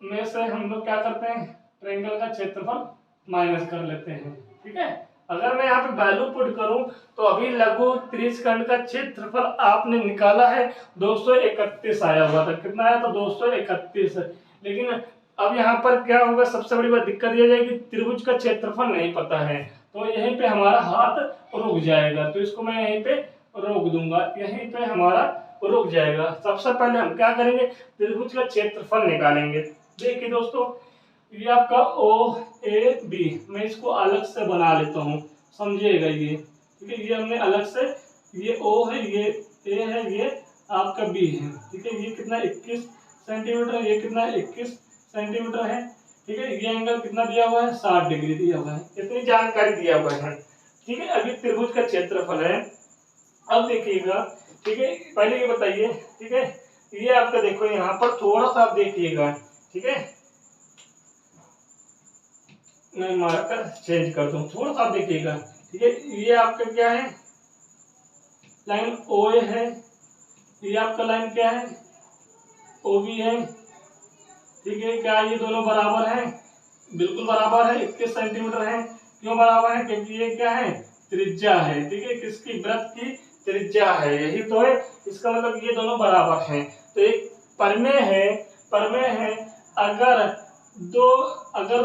में से हम लोग क्या करते हैं, ट्रायंगल का क्षेत्रफल माइनस कर लेते हैं। ठीक है, अगर मैं यहाँ पे वैल्यू पुट करूं तो अभी लघु त्रिज्यखंड का क्षेत्रफल आपने निकाला है 231 आया हुआ था। कितना आया था, 231। लेकिन अब यहाँ पर क्या होगा, सबसे बड़ी बात दिक्कत ये जाएगी, त्रिभुज का क्षेत्रफल नहीं पता है, तो यहीं पे हमारा हाथ रुक जाएगा। तो इसको मैं यहीं पे रोक दूंगा, यहीं पे हमारा रुक जाएगा। सबसे पहले हम क्या करेंगे, त्रिभुज का क्षेत्रफल निकालेंगे। देखिए दोस्तों, ये आपका ओ ए बी, मैं इसको अलग से बना लेता हूँ, समझिएगा ये। ठीक है, ये हमने अलग से, ये ओ है, ये ए है, ये आपका बी है। ठीक है, ये कितना 21 सेंटीमीटर है, ये कितना 21 सेंटीमीटर है। ठीक है, ये एंगल कितना दिया हुआ है, 60 डिग्री दिया हुआ है। इतनी जानकारी दिया हुआ है। ठीक है, अभी त्रिभुज का क्षेत्रफल है। अब देखिएगा, ठीक है, पहले ये बताइए। ठीक है, ये आपका देखो यहाँ पर थोड़ा सा आप देखिएगा। ठीक है, मैं मार्कर चेंज कर दूं, थोड़ा सा देखिएगा। ठीक है, ये आपका क्या है, लाइन ओ है, ये आपका लाइन क्या है, ओ बी है। ठीक है, क्या ये दोनों बराबर हैं, बिल्कुल बराबर है, 21 सेंटीमीटर है। क्यों बराबर है, क्योंकि ये क्या है, त्रिज्या है। ठीक है, किसकी, वृत्त की त्रिज्या है, यही तो है। इसका मतलब ये दोनों बराबर हैं। तो एक प्रमेय है अगर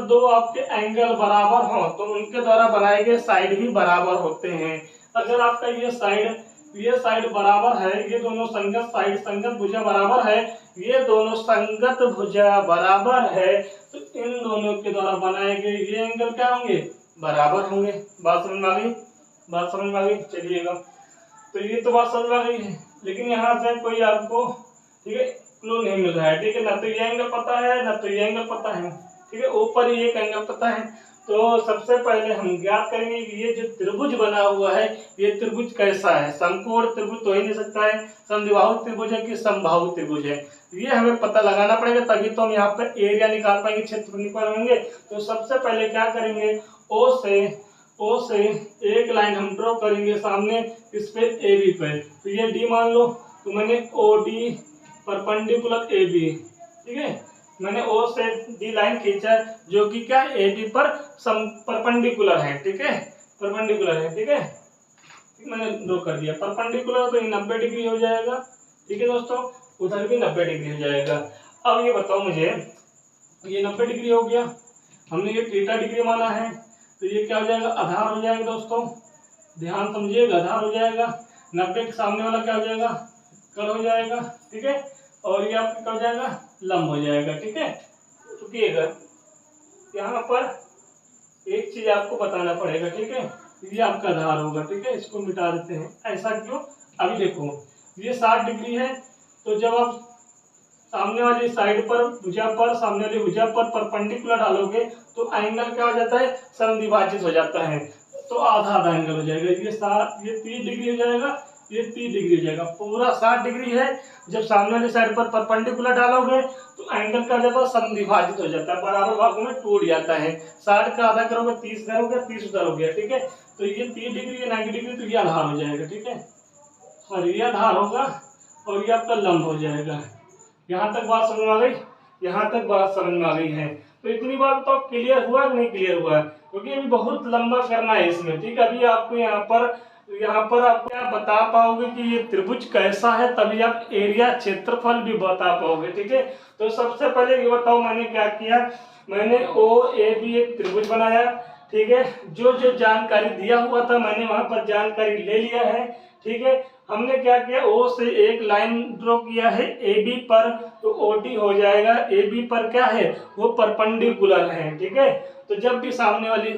दो आपके एंगल बराबर हो तो उनके द्वारा बनाए गए साइड भी बराबर होते हैं। अगर आपका ये साइड बराबर है, ये दोनों संगत भुजा बराबर है, ये दोनों संगत भुजा बराबर है, तो इन दोनों के द्वारा बनाए गए ये एंगल क्या होंगे, बराबर होंगे। बात समझ में आ गई, चलिएगा। तो ये तो बात समझ में आ गई है, लेकिन यहाँ से कोई आपको, ठीक है, क्लू नहीं मिल रहा है। ठीक है, ना तो ये एंगल पता है, ना तो ये एंगल पता है। ठीक है, ऊपर ही एक एंगल पता है। तो सबसे पहले हम ज्ञात करेंगे कि ये जो त्रिभुज बना हुआ है, ये त्रिभुज कैसा है। समकोण त्रिभुज तो ही नहीं सकता है, समद्विबाहु त्रिभुज है कि समबाहु त्रिभुज है, ये हमें पता लगाना पड़ेगा, तभी तो हम यहाँ पर एरिया निकाल पाएंगे, क्षेत्र निकाल पाएंगे। तो सबसे पहले क्या करेंगे, ओ से एक लाइन हम ड्रॉ करेंगे सामने, इस पे ए बी पे। तो ये डी मान लो, तो मैंने O D perpendicular A B. ठीक है, मैंने ओ से डी लाइन खींचा जो कि क्या ए डी पर परपेंडिकुलर है। ठीक है, परपेंडिकुलर है। ठीक है, मैंने ड्रॉ कर दिया परपेंडिकुलर, तो ये 90 डिग्री हो जाएगा। ठीक है दोस्तों, उधर भी 90 डिग्री हो जाएगा। अब ये बताओ मुझे, ये 90 डिग्री हो गया, हमने ये थीटा डिग्री माना है, तो ये क्या हो जाएगा, आधार हो जाएगा दोस्तों। ध्यान समझिएगा, आधार हो जाएगा। 90 के सामने वाला क्या हो जाएगा, कल हो जाएगा। ठीक है, और ये आपका क्या हो जाएगा, लंब हो जाएगा। ठीक है, रुकिएगा, यहाँ पर एक चीज आपको बताना पड़ेगा। ठीक है, ये आपका आधार होगा। ठीक है, इसको मिटा देते हैं। ऐसा क्यों, अभी देखो ये 60 डिग्री है, तो जब आप सामने वाली साइड पर भुजा पर, सामने वाली भुजा पर परपेंडिकुलर डालोगे तो एंगल क्या हो जाता है, समद्विभाजित हो जाता है, तो आधा आधा एंगल हो जाएगा। ये 30 डिग्री हो जाएगा, ये 30 डिग्री हो जाएगा, पूरा 60 डिग्री है। जब सामने वाली साइड पर परपेंडिकुलर डालोगे तो एंगल क्या हो जाता है, समद्विभाजित हो जाता है, बराबर भागों में टूट जाता है। 60 का आधा करोगे 30 करोगे, 30 उधर हो गया। ठीक है, तो ये 30 डिग्री, ये 90 डिग्री, तो ये आधार हो जाएगा। ठीक है, और ये आधार होगा, और ये आपका लंब हो जाएगा। यहाँ तक बात समझ में आ गई, यहाँ तक बात समझ में आ गई है। तो इतनी बात तो क्लियर हुआ कि नहीं क्लियर हुआ है, क्योंकि अभी बहुत लंबा करना है इसमें। ठीक है, अभी आपको यहाँ पर आप क्या बता पाओगे कि ये त्रिभुज कैसा है, तभी आप एरिया क्षेत्रफल भी बता पाओगे। ठीक है, तो सबसे पहले ये बताओ मैंने क्या किया, मैंने ओ ए बी एक त्रिभुज बनाया। ठीक है, जो जो जानकारी दिया हुआ था मैंने वहां पर जानकारी ले लिया है। ठीक है, हमने क्या किया, ओ से एक लाइन ड्रॉ किया है ए बी पर, तो ओ डी हो जाएगा ए बी पर क्या है, वो परपेंडिकुलर है। ठीक है, तो जब भी सामने वाली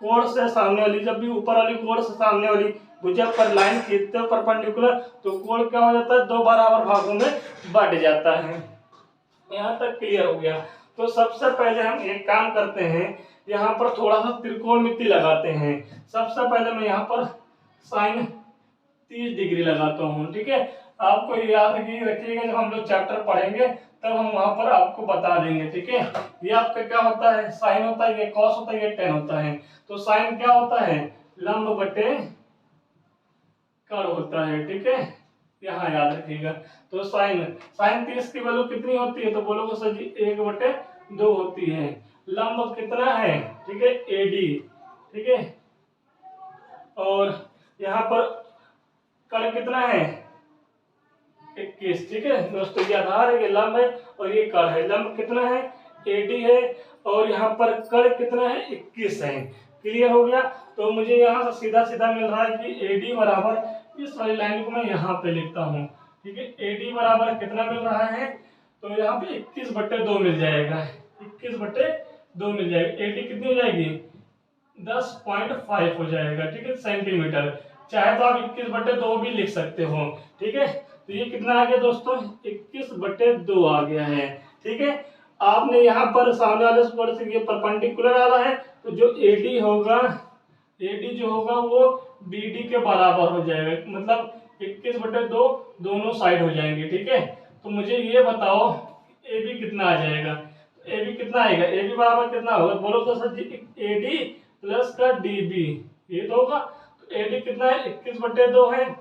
कोण से सामने वाली, जब भी ऊपर वाली कोण से सामने वाली भुजा पर लाइन खींचते हो परपेंडिकुलर, तो कोण क्या हो जाता है, दो बराबर भागों में बढ़ जाता है। यहाँ तक क्लियर हो गया। तो सबसे पहले हम एक काम करते हैं, यहाँ पर थोड़ा सा त्रिकोणमिति लगाते हैं। सबसे पहले मैं यहाँ पर साइन 30 डिग्री लगाता हूँ। ठीक है, आपको याद रखिएगा जब हम लोग चैप्टर पढ़ेंगे तब हम वहां पर आपको बता देंगे। ठीक है, ये आपका क्या होता है, साइन होता है, ये कॉस होता है, ये टेन होता है। तो साइन क्या होता है, लंब बटे कर्ण होता है। ठीक है, यहाँ याद रखिएगा। तो साइन 30 की वैल्यू कितनी होती है, तो बोलोगे सर जी 1/2 होती है। लंब कितना है, ठीक है, एडी। ठीक है, और यहाँ पर कर्ण कितना है, 21। ठीक है दोस्तों, ये आधार है, ये लंब है और ये कर्ण है। लंब कितना है, एडी है, और यहाँ पर कर्ण कितना है, 21 है। क्लियर हो गया। तो मुझे यहाँ से सीधा सीधा मिल रहा है कि एडी बराबर, इस वाली लाइन को मैं यहाँ पे लिखता हूँ। ठीक है, एडी बराबर कितना मिल रहा है, तो यहाँ पे 21/2 मिल जाएगा। 21/2 मिल जाएगा। एडी कितनी हो जाएगी, 10.5 हो जाएगा। ठीक है, सेंटीमीटर। चाहे तो आप 21/2 भी लिख सकते हो। ठीक है, तो ये कितना आ गया दोस्तों, 21/2 आ गया है। ठीक है, आपने यहाँ पर सामने वाले स्क्वायर से ये परपेंडिकुलर आ रहा है, तो जो एडी होगा, एडी जो होगा वो बीडी के बराबर हो जाएगा, मतलब 21/2 दोनों साइड हो जाएंगे। ठीक है, तो मुझे ये बताओ ए बी कितना आ जाएगा। ए बी कितना आएगा, ए बी बराबर कितना होगा, बोलो तो sir ji A D plus का डी बी, ये तो होगा। तो ए डी कितना है, 21/2 है,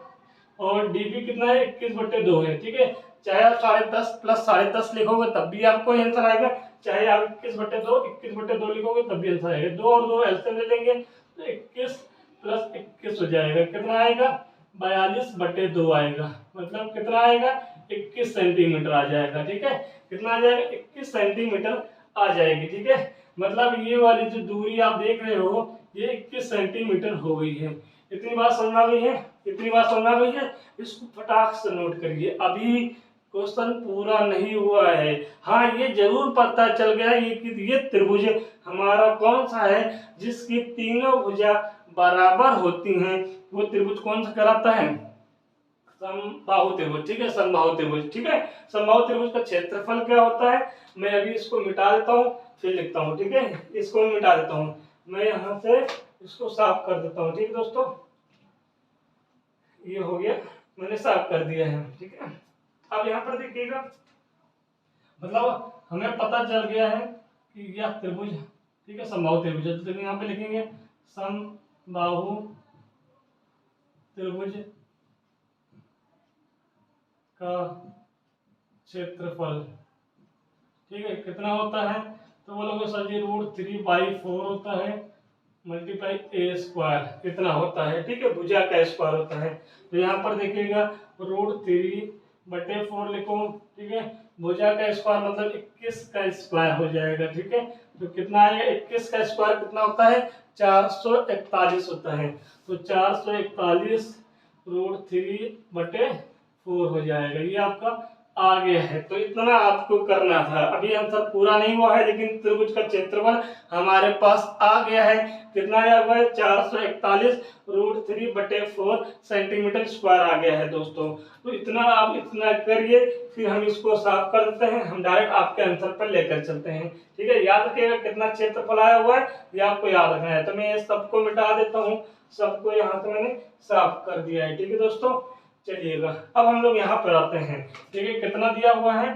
और डी बी कितना है, 21/2 है। ठीक है, चाहे आप 10.5 प्लस 10.5 लिखोगे तब भी आपको आंसर आएगा, चाहे आप 21/2 लिखोगे तब भी आंसर आएगा। 2 और 2 एलसीएम ले लेंगे तो 21 + 21 हो जाएगा। कितना आएगा, 42/2 आएगा, मतलब कितना आएगा, 21 सेंटीमीटर आ जाएगा। ठीक है, कितना आ जाएगा, 21 सेंटीमीटर आ जाएगी। ठीक है, मतलब ये वाली जो दूरी आप देख रहे हो ये 21 सेंटीमीटर हो गई है। इतनी बात समझ आ गई है, इतनी बात समझ आ गई है। इसको फटाक से नोट करिए, अभी क्वेश्चन पूरा नहीं हुआ है। हाँ, ये जरूर पता चल गया ये कि ये त्रिभुज हमारा कौन सा है जिसकी तीनों भुजा बराबर होती हैं, वो त्रिभुज कौन सा कहलाता है, समबाहु त्रिभुज। ठीक है, समबाहु त्रिभुज। ठीक है, समबाहु त्रिभुज का क्षेत्रफल क्या होता है, मैं अभी इसको मिटा देता हूँ फिर लिखता हूँ। ठीक है, इसको मिटा देता हूँ, मैं यहाँ से इसको साफ कर देता हूँ। ठीक है दोस्तों, ये हो गया, मैंने साफ कर दिया है। ठीक है, अब यहाँ पर देखिएगा, मतलब हमें पता चल गया है कि यह त्रिभुज, ठीक है, समबाहु त्रिभुज है। तो यहाँ पे लिखेंगे समबाहु त्रिभुज का क्षेत्रफल। ठीक है, कितना होता है, तो बोलोगे सर जी √3/4 होता है मल्टीप्लाई a² इतना होता है। ठीक है, भुजा का स्क्वायर होता है। तो यहाँ पर देखिएगा √3/4 लिखो। ठीक है, भुजा का स्क्वायर मतलब 21 का स्क्वायर हो जाएगा। ठीक है, तो कितना आएगा, 21 का स्क्वायर कितना होता है, 441 होता है। तो 441 √3/4 हो जाएगा। ये आपका आ गया है। तो इतना आपको करना था, अभी आंसर पूरा नहीं हुआ है, लेकिन त्रिभुज का क्षेत्रफल हमारे पास आ गया है। कितना आया हुआ है, 441 √3/4 सेंटीमीटर स्क्वायर आ गया है दोस्तों। तो इतना आप इतना करिए, फिर हम इसको साफ कर देते हैं, हम डायरेक्ट आपके आंसर पर लेकर चलते हैं। ठीक है, याद रखिएगा कितना क्षेत्रफल आया हुआ है, ये आपको याद रखना है। तो मैं ये सबको मिटा देता हूँ, सबको यहाँ से मैंने साफ कर दिया है। ठीक है दोस्तों, चलिएगा अब हम लोग यहाँ पर आते हैं। ठीक है, कितना दिया हुआ है,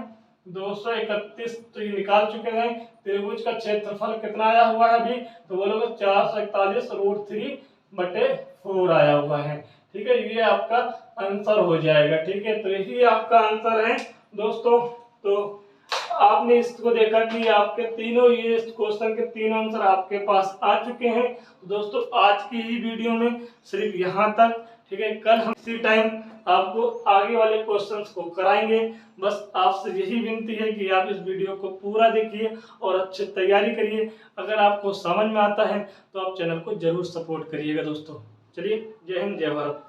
231, तो ये निकाल चुके हैं। त्रिभुज का क्षेत्रफल कितना आया हुआ है अभी, तो बोलोगे 441 √3/4 आया हुआ है। ठीक है, ये आपका आंसर हो जाएगा। ठीक है, तो यही आपका आंसर है दोस्तों। तो आपने इसको देखा कि आपके तीनों ये क्वेश्चन के तीनों आंसर आपके पास आ चुके हैं। तो दोस्तों आज की ही वीडियो में सिर्फ यहाँ तक, ठीक है। कल हम इसी टाइम आपको आगे वाले क्वेश्चंस को कराएंगे। बस आपसे यही विनती है कि आप इस वीडियो को पूरा देखिए और अच्छे तैयारी करिए। अगर आपको समझ में आता है तो आप चैनल को जरूर सपोर्ट करिएगा दोस्तों। चलिए, जय हिंद, जय भारत।